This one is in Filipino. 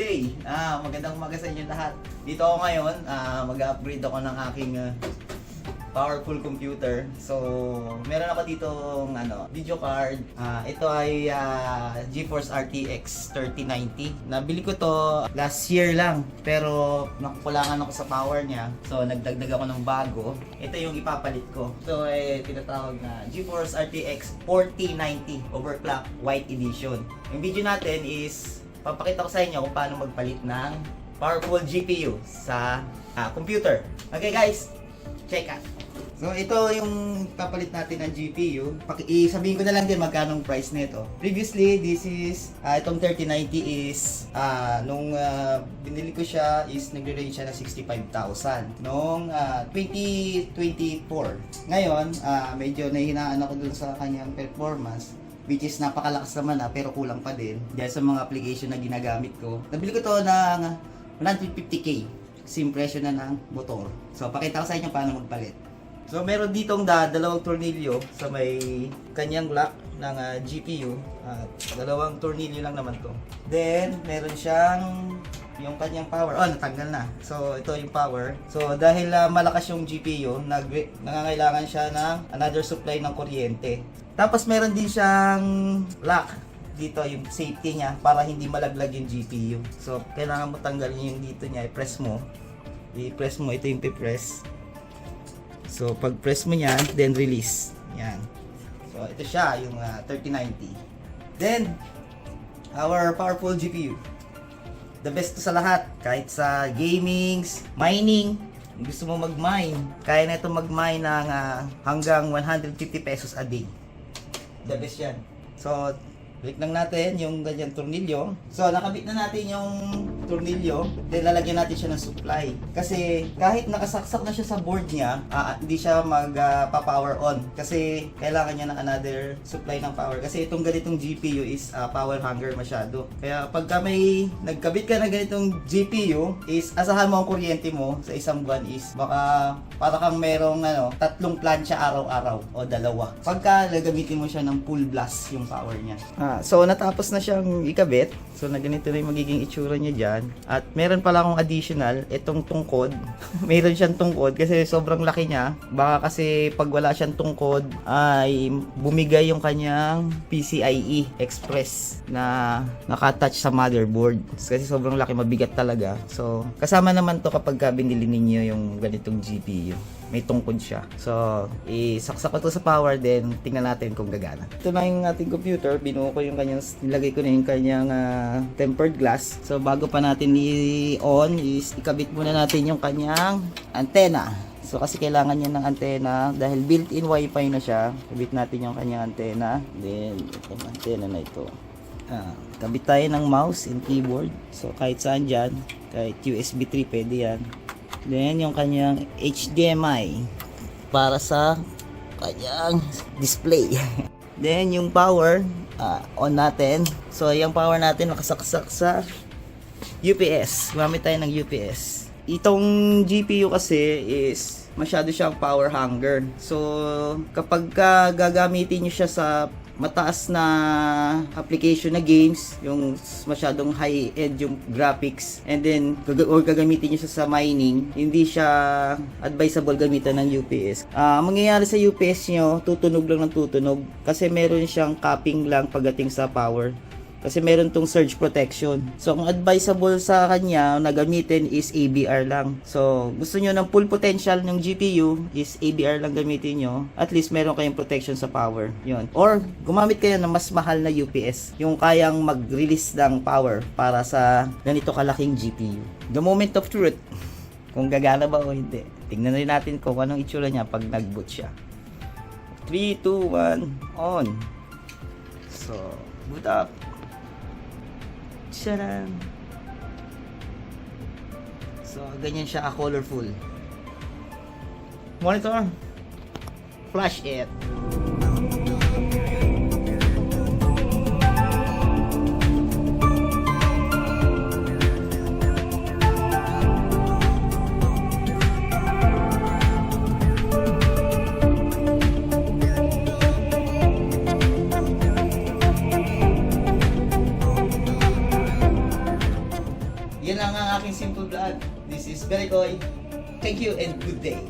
day! Magandang umaga sa inyo lahat. Dito ako ngayon, mag-upgrade ako ng aking powerful computer. So, meron ako dito video card. Ito ay GeForce RTX 3090. Nabili ko to last year lang, pero nakukulangan ako sa power niya. So, nagdagdag ako ng bago. Ito yung ipapalit ko. So, tinatawag na GeForce RTX 4090 Overclock White Edition. Yung video natin is papakita ko sa inyo kung paano magpalit ng powerful GPU sa computer. Okay guys, check out. So ito yung papalit natin ng GPU. Sabihin ko na lang din magkano price nito. Previously, this is itong 3090 is nung binili ko siya is nagre-range siya ng 65,000 nung 2024. Ngayon, medyo nahihinaan ako dun sa kanyang performance, which is napakalakas naman pero kulang pa din dahil sa mga application na ginagamit ko. Nabili ko to ng 150k kasi impression na ng motor. So pakita ko sa inyo paano magpalit. So meron ditong dalawang tornilyo sa may kanyang lock ng GPU. Dalawang tornilyo lang naman to. Then meron siyang yung kanyang power. Natanggal na. So ito yung power. So dahil malakas yung GPU, nangangailangan siya ng another supply ng kuryente. Tapos meron din siyang lock dito, yung safety niya para hindi malaglag yung GPU. So kailangan mo tanggalin yung dito niya, i-press mo. I-press mo, ito yung i-press. So pag press mo niyan, then release. Yan. So ito siya, yung 3090. Then our powerful GPU. The best to sa lahat, kahit sa gamings, mining. Kung gusto mo mag-mine, kaya na ito mag-mine ng hanggang 150 pesos a day. The best yan. So click lang natin yung ganyan tornilyo. So nakabit na natin yung tornilyo, then lalagyan natin siya ng supply. Kasi kahit nakasaksak na siya sa board niya, hindi siya magpa-power on. Kasi kailangan niya ng another supply ng power. Kasi itong ganitong GPU is power hungry masyado. Kaya pagka may nagkabit ka na ganitong GPU, is asahan mo ang kuryente mo sa isang buwan is baka para kang merong tatlong plancha araw-araw o dalawa. Pagka gagamitin mo siya ng full blast yung power niya. So natapos na siyang ikabit. So na ganito na yung magiging itsura niya dyan. At meron pala akong additional, itong tungkod. Meron siyang tungkod kasi sobrang laki niya. Baka kasi pag wala siyang tungkod ay bumigay yung kanyang PCIe Express na nakatouch sa motherboard. Kasi sobrang laki, mabigat talaga. So kasama naman to kapag binili ninyo yung ganitong GPU. May tungkod siya. So, isaksak ko to sa power, then tingnan natin kung gagana. Ito na yung ating computer. Binuo ko yung kanyang, nilagay ko na yung kanyang tempered glass. So, bago pa natin i-on, is ikabit muna natin yung kanyang antenna. So, kasi kailangan niya ng antenna dahil built-in wifi na siya. Kabit natin yung kanyang antenna. Then, itong antenna na ito. Kabit tayo ng mouse and keyboard. So, kahit saan dyan, kahit USB 3, pwede yan. Then, yung kanyang HDMI para sa kanyang display. Then, yung power, on natin. So, yung power natin nakasaksak sa UPS. Gumamit tayo ng UPS. Itong GPU kasi is masyado siyang power hungry. So, kapag gagamitin nyo siya sa mataas na application na games, yung masyadong high-end yung graphics, and then or gagamitin nyo siya sa mining, hindi siya advisable gamitan ng UPS. Mangyayari sa UPS nyo, tutunog lang ng tutunog kasi meron siyang capping lang pagdating sa power. Kasi meron tong surge protection. So, ang advisable sa kanya na gamitin is ABR lang. So, gusto nyo ng full potential ng GPU is ABR lang gamitin nyo. At least meron kayong protection sa power. Yun. Or, gumamit kayo ng mas mahal na UPS. Yung kayang mag-release ng power para sa ganito kalaking GPU. The moment of truth. Kung gagana ba o hindi. Tingnan rin natin kung anong itsura niya pag nag-boot siya. 3, 2, 1, on. So, boot up. Tcharam! So, ganyan siya colorful. Monitor. Flash it. yan lang ang aking simple vlog. This is Bericoy. Thank you and good day.